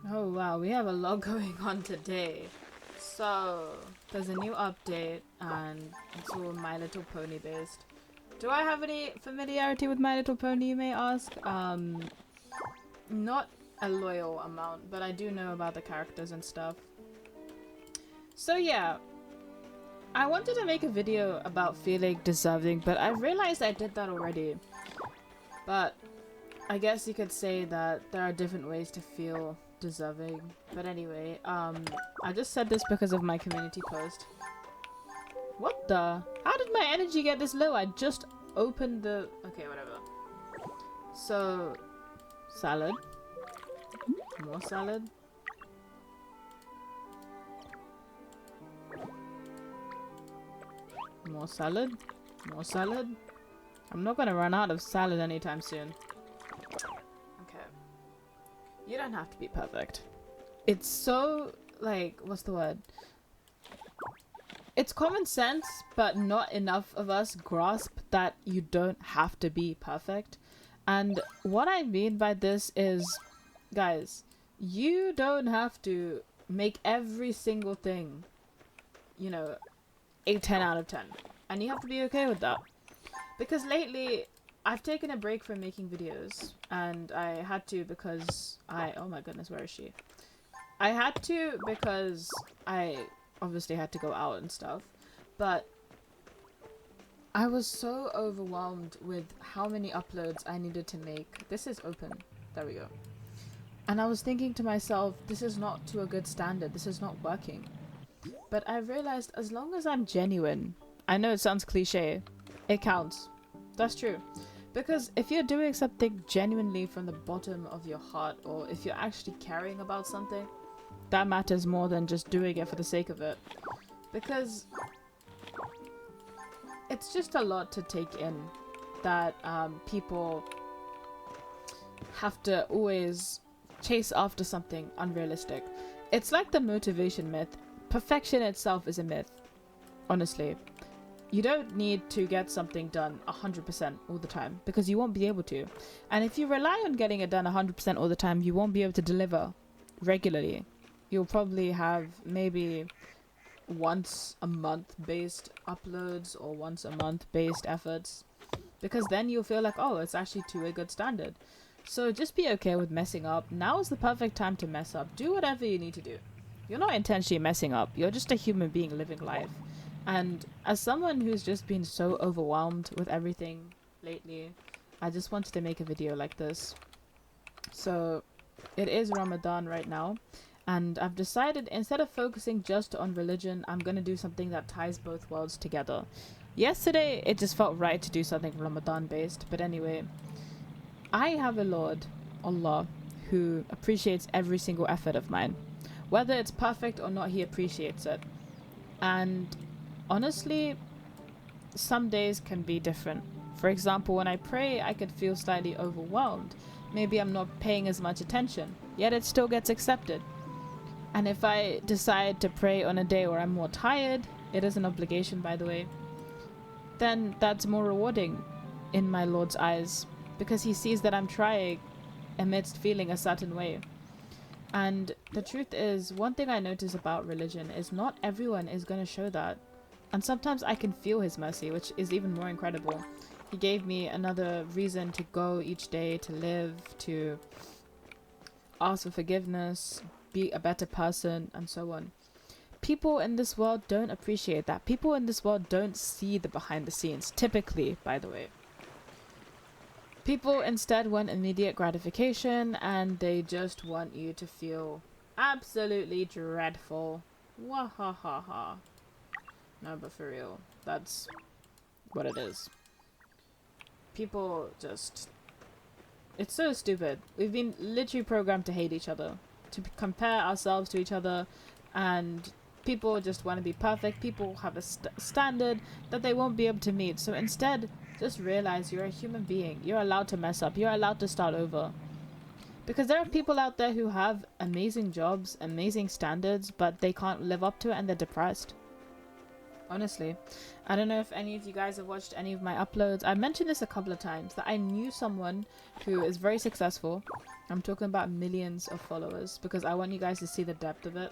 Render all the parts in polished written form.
Oh wow, we have a lot going on today. So, there's a new update and it's all My Little Pony based. Do I have any familiarity with My Little Pony, you may ask? Not a loyal amount, but I do know about the characters and stuff. So yeah, I wanted to make a video about feeling deserving, but I realized I did that already. But I guess you could say that there are different ways to feel deserving. But anyway, I just said this because of my community post. What the? How did my energy get this low? I just opened the... Okay, whatever. So, salad. More salad. More salad. More salad. I'm not gonna run out of salad anytime soon. Okay. You don't have to be perfect. It's so, like, what's the word? It's common sense, but not enough of us grasp that you don't have to be perfect. And what I mean by this is, guys, you don't have to make every single thing, you know, a 10 out of 10. And you have to be okay with that. Because lately, I've taken a break from making videos. And I had to because oh my goodness, where is she? I had to because I obviously had to go out and stuff. But I was so overwhelmed with how many uploads I needed to make. This is open. There we go. And I was thinking to myself, this is not to a good standard. This is not working. But I realized as long as I'm genuine, I know it sounds cliche, it counts. That's true. Because if you're doing something genuinely from the bottom of your heart, or if you're actually caring about something, that matters more than just doing it for the sake of it. Because it's just a lot to take in that people have to always chase after something unrealistic. It's like the motivation myth. Perfection itself is a myth, honestly. You don't need to get something done 100% all the time because you won't be able to. And if you rely on getting it done 100% all the time, you won't be able to deliver regularly. You'll probably have maybe once a month based uploads or once a month based efforts, because then you'll feel like, oh, it's actually to a good standard. So just be okay with messing up. Now is the perfect time to mess up. Do whatever you need to do. You're not intentionally messing up. You're just a human being living life. And as someone who's just been so overwhelmed with everything lately, I just wanted to make a video like this. So it is Ramadan right now. And I've decided instead of focusing just on religion, I'm going to do something that ties both worlds together. Yesterday, it just felt right to do something Ramadan based. But anyway, I have a Lord, Allah, who appreciates every single effort of mine. Whether it's perfect or not, he appreciates it. And honestly, some days can be different. For example, when I pray, I could feel slightly overwhelmed. Maybe I'm not paying as much attention, yet it still gets accepted. And if I decide to pray on a day where I'm more tired, it is an obligation, by the way, then that's more rewarding in my Lord's eyes, because he sees that I'm trying amidst feeling a certain way. And the truth is, one thing I notice about religion is not everyone is going to show that. And sometimes I can feel his mercy, which is even more incredible. He gave me another reason to go each day, to live, to ask for forgiveness, be a better person, and so on. People in this world don't appreciate that. People in this world don't see the behind the scenes, typically, by the way. People instead want immediate gratification, and they just want you to feel absolutely dreadful. Wahahaha. No, but for real, that's what it is. People just... It's so stupid. We've been literally programmed to hate each other, to compare ourselves to each other, and people just want to be perfect. People have a standard that they won't be able to meet. So instead, just realize you're a human being. You're allowed to mess up. You're allowed to start over. Because there are people out there who have amazing jobs, amazing standards, but they can't live up to it and they're depressed. Honestly. I don't know if any of you guys have watched any of my uploads. I mentioned this a couple of times, that I knew someone who is very successful, I'm talking about millions of followers because I want you guys to see the depth of it.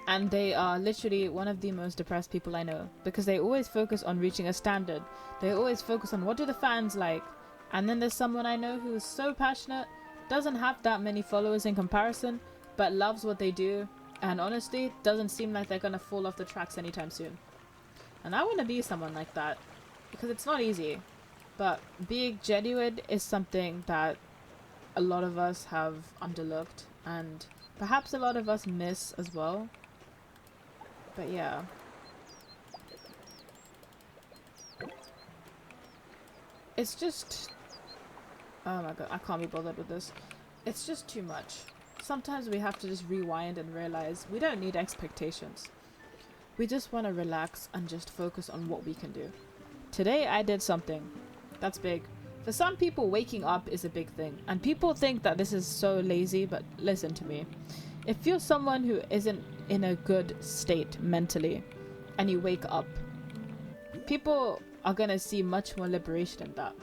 And they are literally one of the most depressed people I know because they always focus on reaching a standard. They always focus on what do the fans like. And then there's someone I know who is so passionate, doesn't have that many followers in comparison, but loves what they do. And honestly, doesn't seem like they're going to fall off the tracks anytime soon. And I want to be someone like that because it's not easy. But being genuine is something that a lot of us have underlooked and perhaps a lot of us miss as well. But yeah. It's just... Oh my god, I can't be bothered with this. It's just too much. Sometimes we have to just rewind and realize we don't need expectations. We just want to relax and just focus on what we can do. Today I did something. That's big. For some people, waking up is a big thing. And people think that this is so lazy, but listen to me. If you're someone who isn't in a good state mentally and you wake up, people are going to see much more liberation in that.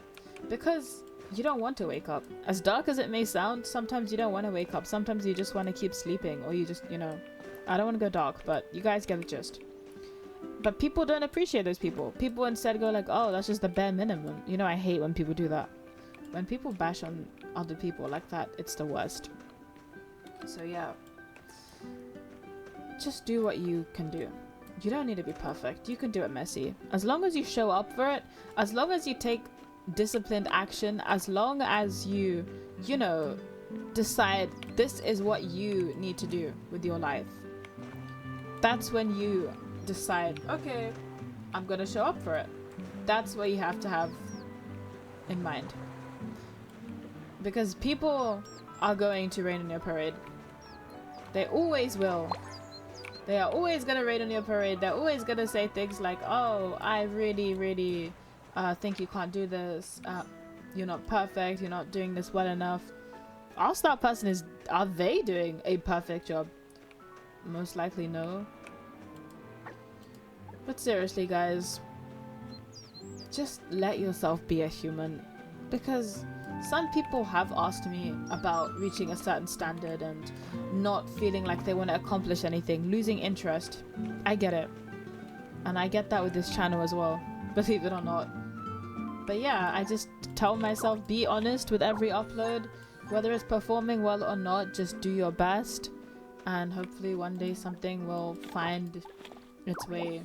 Because you don't want to wake up. As dark as it may sound, sometimes you don't want to wake up. Sometimes you just want to keep sleeping, or you just, you know, I don't want to go dark, but you guys get the gist. But people don't appreciate those people. People instead go like, oh, that's just the bare minimum. You know, I hate when people do that. When people bash on other people like that, it's the worst. So yeah. Just do what you can do. You don't need to be perfect. You can do it messy. As long as you show up for it, as long as you take disciplined action, as long as you know, decide this is what you need to do with your life. That's when you decide, okay, I'm gonna show up for it. That's what you have to have in mind. Because people are going to rain on your parade. They always will. They are always gonna rain on your parade. They're always gonna say things like, oh, I really think you can't do this. You're not perfect. You're not doing this well enough. Ask that person, is, are they doing a perfect job? Most likely no. But seriously, guys, just let yourself be a human. Because some people have asked me about reaching a certain standard and not feeling like they want to accomplish anything, losing interest. I get it. And I get that with this channel as well, believe it or not. But yeah, I just tell myself, be honest with every upload. Whether it's performing well or not, just do your best. And hopefully one day something will find its way.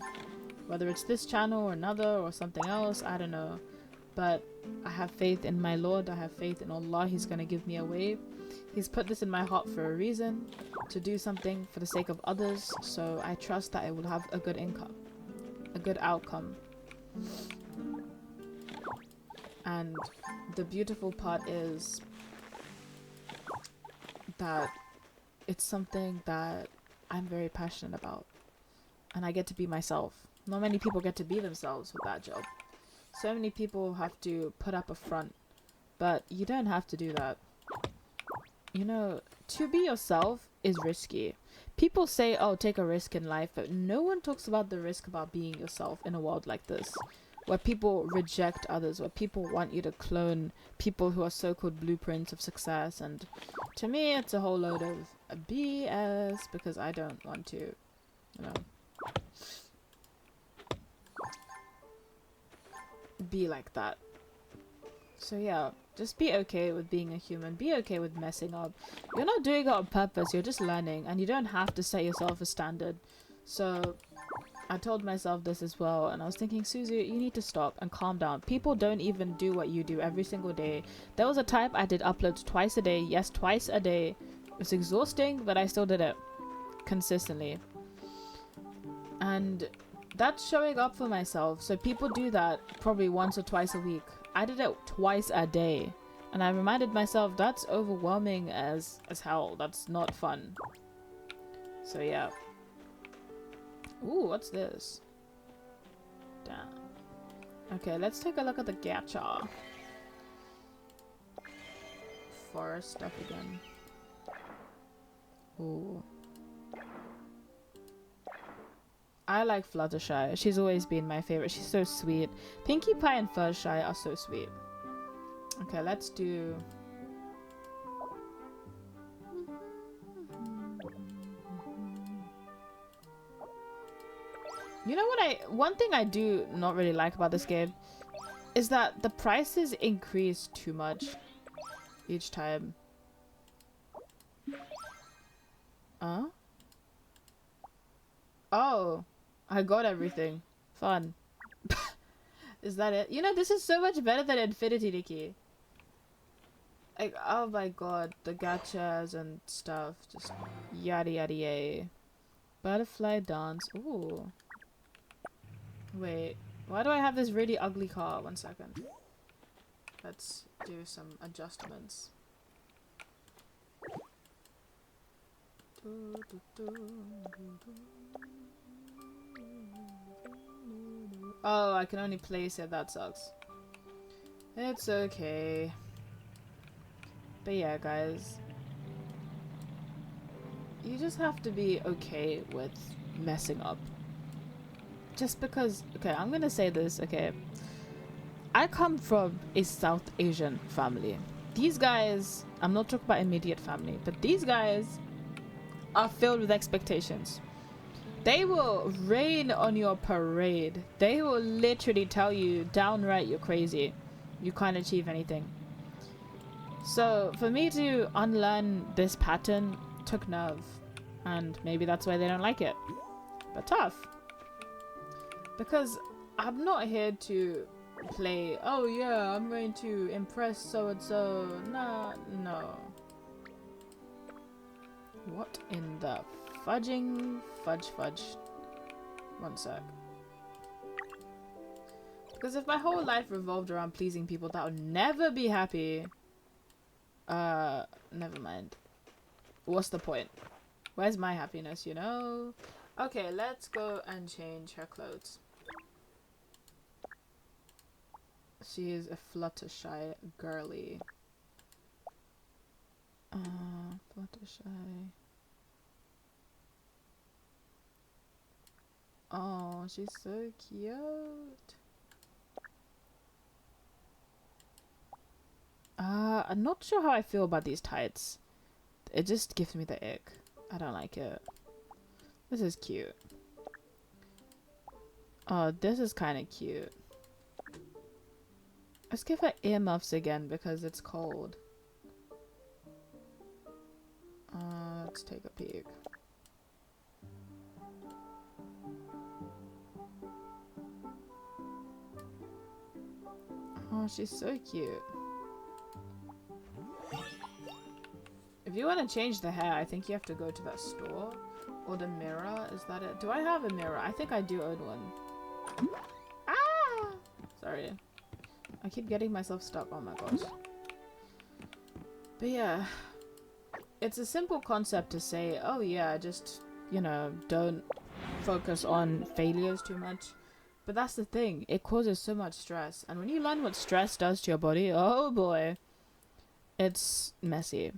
Whether it's this channel or another or something else, I don't know. But I have faith in my Lord. I have faith in Allah. He's going to give me a way. He's put this in my heart for a reason, to do something for the sake of others. So I trust that it will have a good income, a good outcome. And the beautiful part is that it's something that I'm very passionate about. And I get to be myself. Not many people get to be themselves with that job. So many people have to put up a front. But you don't have to do that. You know, to be yourself is risky. People say, oh, take a risk in life. But no one talks about the risk about being yourself in a world like this. Where people reject others. Where people want you to clone people who are so-called blueprints of success. And to me, it's a whole load of BS. Because I don't want to, you know, be like that. So yeah, just be okay with being a human. Be okay with messing up. You're not doing it on purpose. You're just learning. And you don't have to set yourself a standard. So I told myself this as well. And I was thinking, Suzu, you need to stop and calm down. People don't even do what you do every single day. There was a time I did uploads twice a day. Yes, twice a day. It's exhausting, but I still did it consistently. And that's showing up for myself. So people do that probably once or twice a week. I did it twice a day. And I reminded myself that's overwhelming as hell. That's not fun. So yeah. Ooh, what's this? Damn. Okay, let's take a look at the gacha. Forest stuff again. Ooh. I like Fluttershy. She's always been my favorite. She's so sweet. Pinkie Pie and Fluttershy are so sweet. Okay, let's do... You know what one thing I do not really like about this game is that the prices increase too much each time. Huh? Oh, I got everything. Fun. Is that it? You know, this is so much better than Infinity Nikki. Like, oh my god, the gachas and stuff. Just yada yada yay. Butterfly dance. Ooh. Wait, why do I have this really ugly car? 1 second. Let's do some adjustments. Oh, I can only place it. That sucks. It's okay. But yeah, guys. You just have to be okay with messing up. Just because... Okay, I'm gonna say this, okay. I come from a South Asian family. These guys... I'm not talking about immediate family, but these guys are filled with expectations. They will rain on your parade. They will literally tell you downright you're crazy. You can't achieve anything. So for me to unlearn this pattern took nerve. And maybe that's why they don't like it. But tough. Because I'm not here to play, oh yeah, I'm going to impress so and so. Nah, no. What in the fudging fudge? 1 sec. Because if my whole life revolved around pleasing people that would never be happy, never mind. What's the point? Where's my happiness, you know? Okay, let's go and change her clothes. She is a Fluttershy girly. Fluttershy. Oh, she's so cute. I'm not sure how I feel about these tights. It just gives me the ick. I don't like it. This is cute. Oh, this is kind of cute. Let's give her earmuffs again because it's cold. Let's take a peek. Oh, she's so cute. If you want to change the hair, I think you have to go to that store. Or the mirror. Is that it? Do I have a mirror? I think I do own one. Ah! Sorry. I keep getting myself stuck. Oh my gosh. But yeah. It's a simple concept to say, oh yeah, just, you know, don't focus on failures too much. But that's the thing. It causes so much stress. And when you learn what stress does to your body, oh boy. It's messy.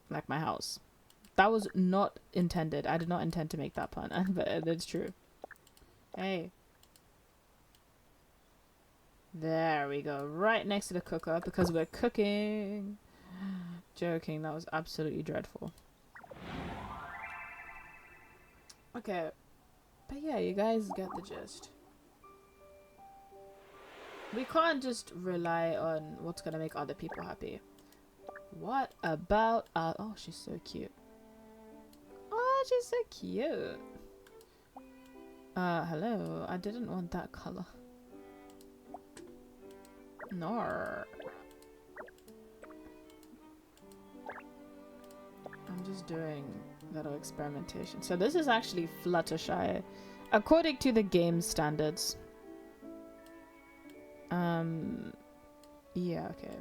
Like my house. That was not intended. I did not intend to make that pun, but it's true. Hey. There we go. Right next to the cooker because we're cooking. Joking, that was absolutely dreadful. Okay. But yeah, you guys get the gist. We can't just rely on what's gonna make other people happy. What about... oh, she's so cute. Oh, she's so cute. Hello. I didn't want that color. Nor. I'm just doing little experimentation. So this is actually Fluttershy, according to the game standards. Yeah, okay.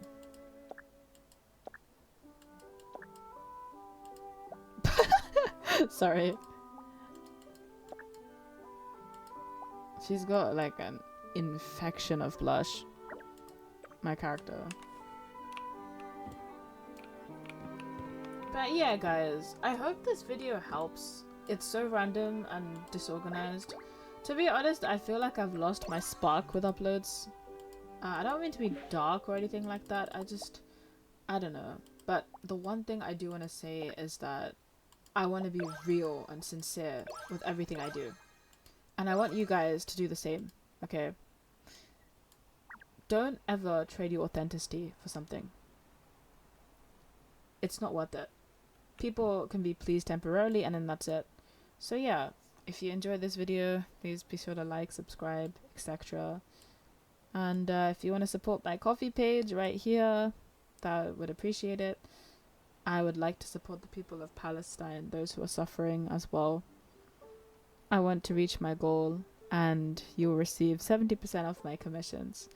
Sorry. She's got like an infection of blush. My character. But yeah, guys, I hope this video helps. It's so random and disorganized. To be honest, I feel like I've lost my spark with uploads. I don't mean to be dark or anything like that. I don't know. But the one thing I do want to say is that I want to be real and sincere with everything I do. And I want you guys to do the same, okay? Don't ever trade your authenticity for something. It's not worth it. People can be pleased temporarily and then that's it. So yeah, if you enjoyed this video, please be sure to like, subscribe, etc. And if you want to support my coffee page right here, that would appreciate it. I would like to support the people of Palestine, those who are suffering as well. I want to reach my goal, and you will receive 70% off my commissions,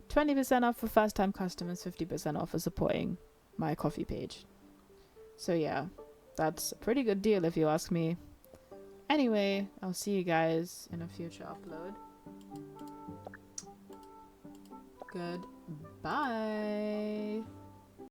20% off for first-time customers, 50% off for supporting my coffee page. So yeah, that's a pretty good deal if you ask me. Anyway, I'll see you guys in a future upload. Goodbye.